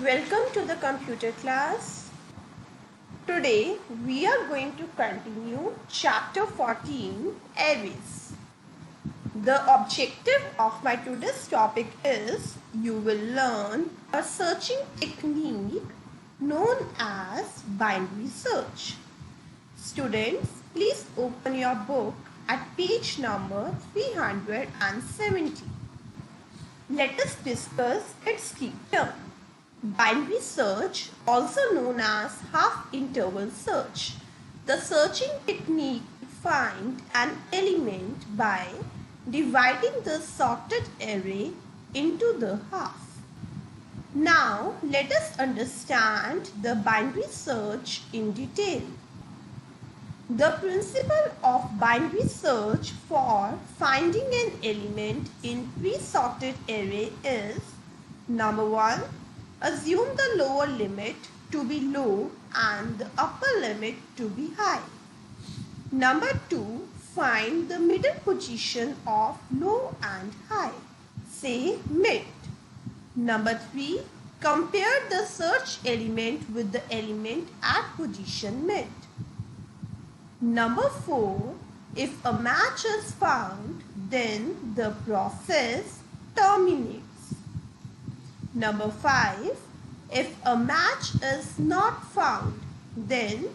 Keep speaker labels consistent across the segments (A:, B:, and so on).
A: Welcome to the computer class. Today we are going to continue chapter 14, arrays. The objective of my today's topic is you will learn a searching technique known as binary search. Students, please open your book at page number 370. Let us discuss its key term. Binary search, also known as half-interval search, the searching technique to find an element by dividing the sorted array into the half. Now, let us understand the binary search in detail. The principle of binary search for finding an element in pre-sorted array is: number 1, assume the lower limit to be low and the upper limit to be high. Number 2, find the middle position of low and high. Say mid. Number 3, compare the search element with the element at position mid. Number 4, if a match is found, then the process terminates. Number 5, if a match is not found, then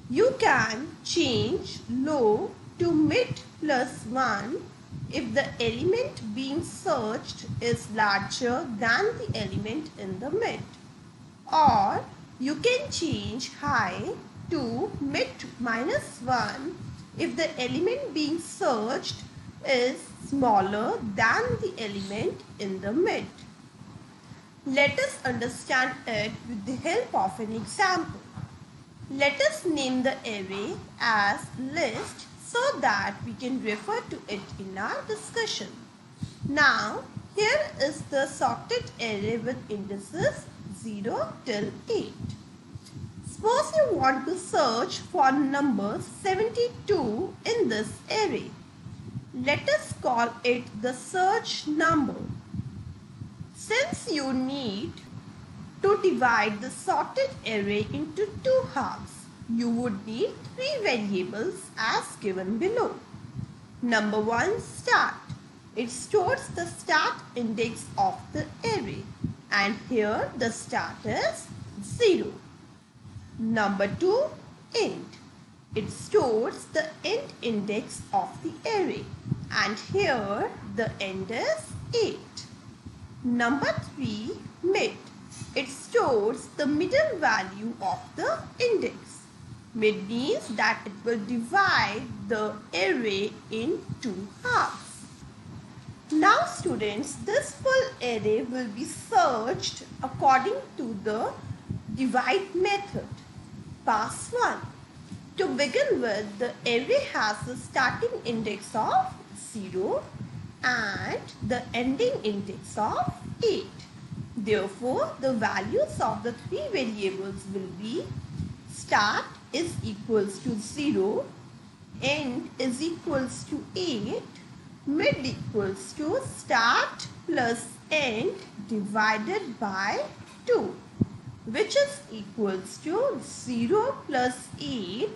A: you can change low to mid plus 1 if the element being searched is larger than the element in the mid. Or you can change high to mid minus 1 if the element being searched is smaller than the element in the mid. Let us understand it with the help of an example. Let us name the array as list so that we can refer to it in our discussion. Now, here is the sorted array with indices 0 till 8. Suppose you want to search for number 72 in this array. Let us call it the search number. Since you need to divide the sorted array into two halves, you would need three variables as given below. Number 1, start. It stores the start index of the array, and here the start is 0. Number 2, end. It stores the end index of the array, and here the end is 8. Number 3, mid. It stores the middle value of the index. Mid means that it will divide the array in two halves. Now students, this full array will be searched according to the divide method. Pass 1. To begin with, the array has a starting index of 0 and the ending index of 8. Therefore, the values of the three variables will be start is equals to 0, end is equals to 8, mid equals to start plus end divided by 2, which is equals to 0 plus 8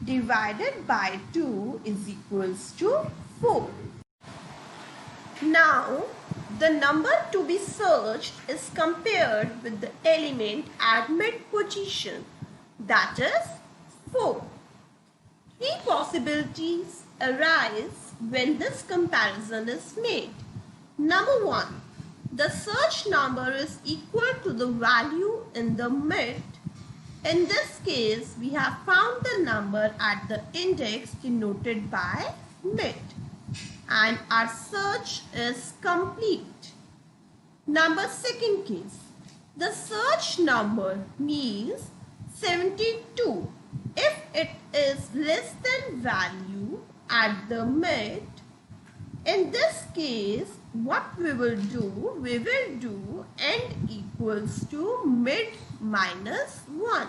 A: divided by 2 is equals to 4. Now, the number to be searched is compared with the element at mid position, that is 4. Three possibilities arise when this comparison is made. Number 1, the search number is equal to the value in the mid. In this case, we have found the number at the index denoted by mid, and our search is complete. Number 2nd case, the search number means 72 if it is less than value at the mid. In this case, what we will do end equals to mid minus 1.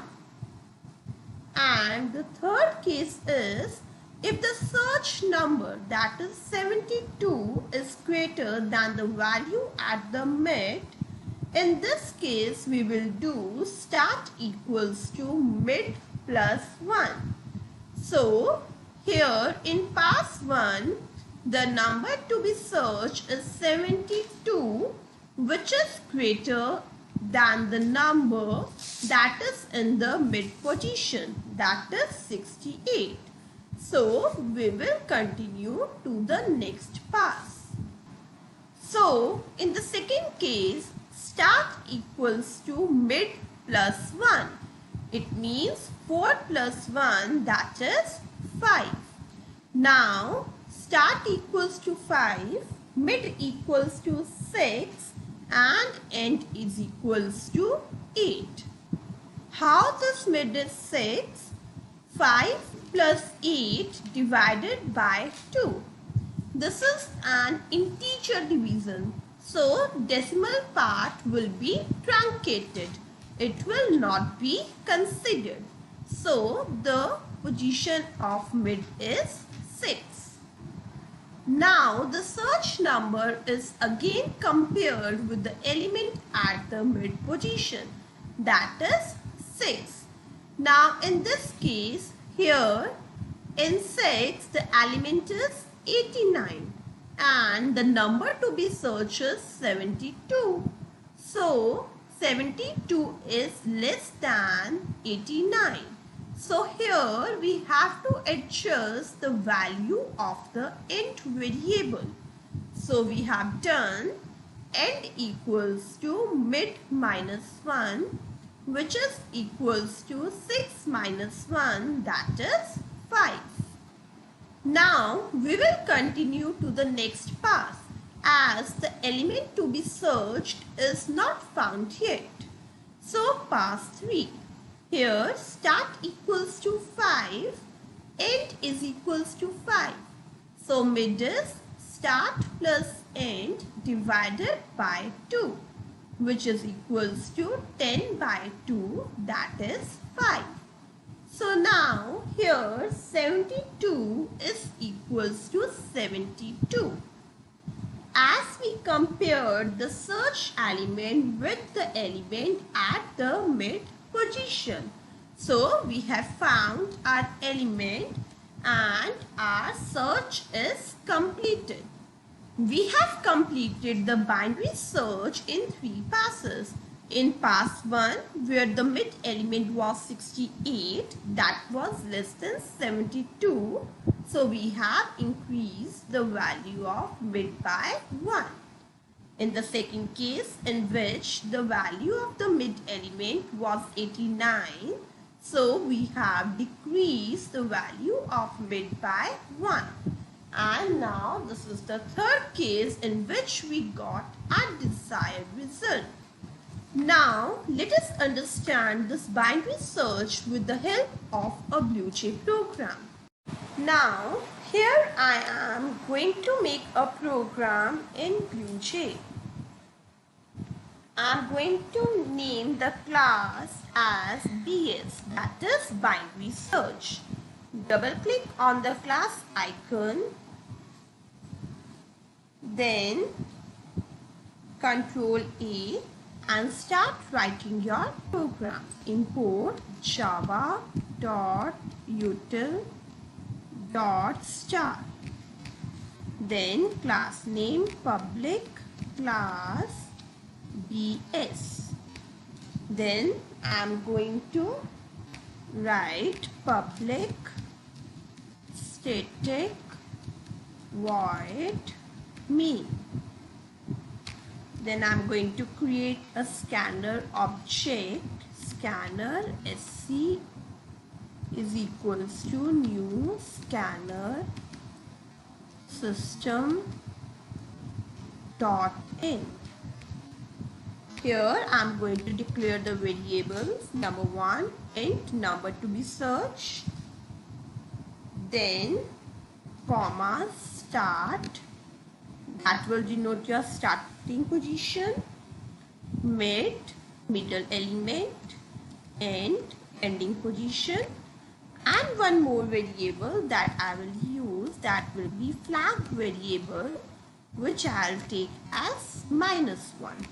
A: And the 3rd case is if the search number, that is 72, is greater than the value at the mid, In this case, we will do start equals to mid plus 1. So, here in pass 1, the number to be searched is 72, which is greater than the number that is in the mid position, that is 68. So, we will continue to the next pass. So, in the second case, start equals to mid plus 1. It means 4 plus 1, that is 5. Now, start equals to 5, mid equals to 6 and end is equals to 8. How this mid is 6? 5 plus 8 divided by 2. This is an integer division. So, decimal part will be truncated. It will not be considered. So, the position of mid is 6. Now, the search number is again compared with the element at the mid position, that is 6. Now, in this case, here in 6, the element is 89 and the number to be searched is 72. So, 72 is less than 89. So, here we have to adjust the value of the end variable. So, we have done end equals to mid minus 1, which is equals to 6 minus 1, that is 5. Now, we will continue to the next pass as the element to be searched is not found yet. So, pass 3. Here, start equals to 5, end is equals to 5. So, mid is start plus end divided by 2, which is equals to 10 by 2, that is 5. So, now here 72 is equals to 72. As we compared the search element with the element at the mid position. So, we have found our element and our search is completed. We have completed the binary search in 3 passes. In pass 1, where the mid element was 68, that was less than 72. So, we have increased the value of mid by 1. In the second case, in which the value of the mid element was 89, so we have decreased the value of mid by 1. And now this is the third case in which we got our desired result. Now let us understand this binary search with the help of a BlueJ program. Now here I am going to make a program in BlueJ. I am going to name the class as BS, that is binary search. Double click on the class icon, then Ctrl A and start writing your program. Import java.util.star. Then class name public class BS. Then I am going to write public static void main. Then I am going to create a scanner object. Scanner sc is equals to new scanner system dot in. Here I am going to declare the variables. Number 1, int number to be searched. Then comma start, that will denote your starting position. Mid, middle element, end, ending position. And one more variable that I will use, that will be flag variable, which I'll take as -1.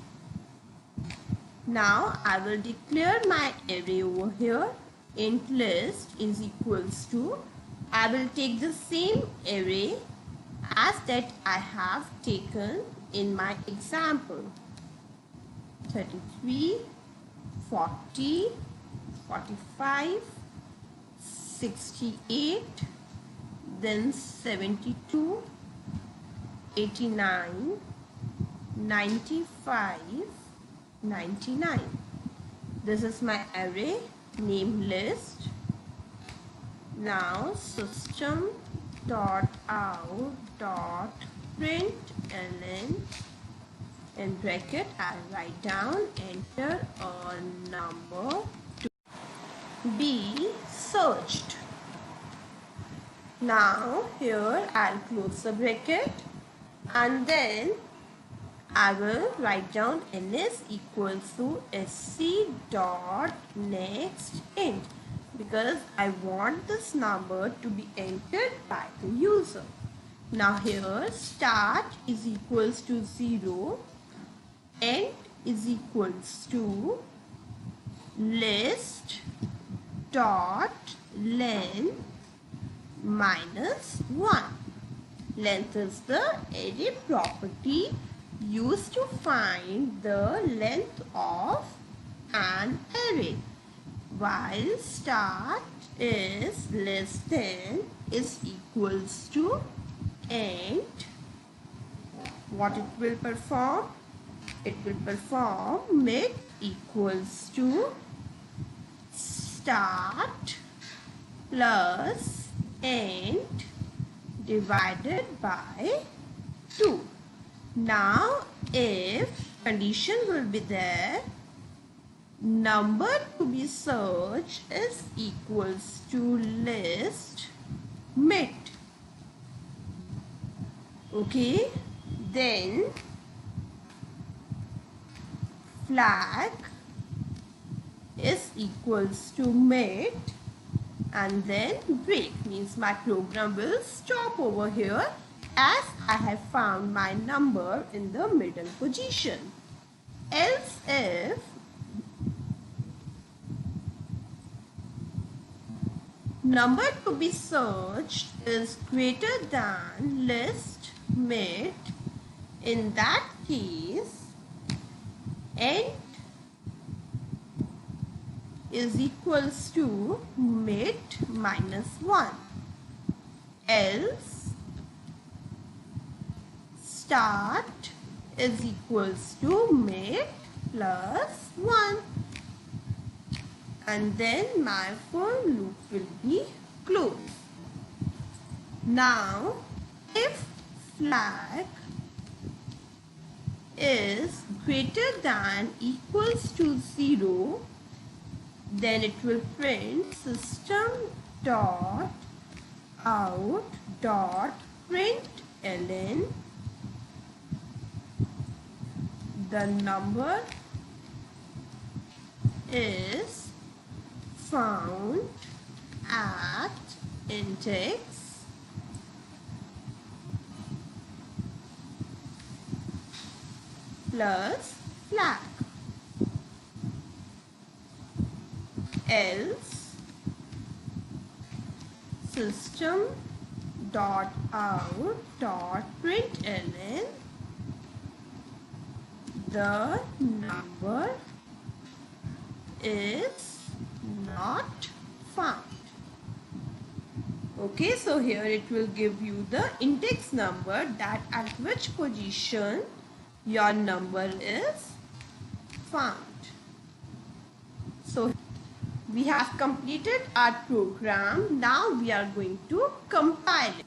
A: Now I will declare my array over here. Int list is equals to, I will take the same array as that I have taken in my example. 33, 40, 45, 68, then 72, 89, 95, 99. This is my array name list. Now system dot out dot println, in bracket I write down enter a number to be searched. Now here I'll close the bracket and then I will write down ns equals to sc dot next int, because I want this number to be entered by the user. Now here start is equals to 0, end is equals to list dot length minus 1. Length is the array property used to find the length of an array, while start is less than is equals to end. What it will perform? It will perform mid equals to start plus end divided by 2. Now if condition will be there, number to be searched is equals to list mid. Okay, then flag is equals to mid and then break, means my program will stop over here as I have found my number in the middle position. Else if number to be searched is greater than list mid, in that case end is equals to mid minus 1. Else start is equals to mid plus 1. And then my for loop will be closed. Now if flag is greater than equals to 0, then it will print system dot out dot println the number is found at index plus flag. Else system dot out dot println the number is not found. Okay, so here it will give you the index number, that at which position your number is found. So we have completed our program. Now we are going to compile it.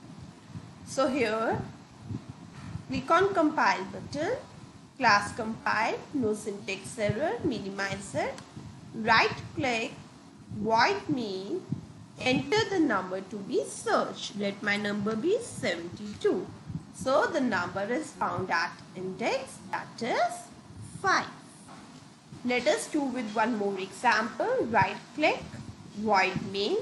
A: So here click on compile button, class compile, no syntax error, minimize it, right click, void main, enter the number to be searched. Let my number be 72. So the number is found at index, that is 5. Let us do with one more example. Right click, void main,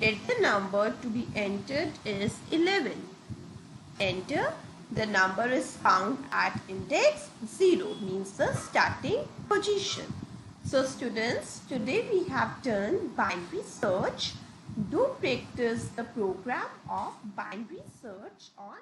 A: let the number to be entered is 11. Enter, The number is found at index 0, means the starting position. So students, today we have done binary search. Do practice the program of binary search on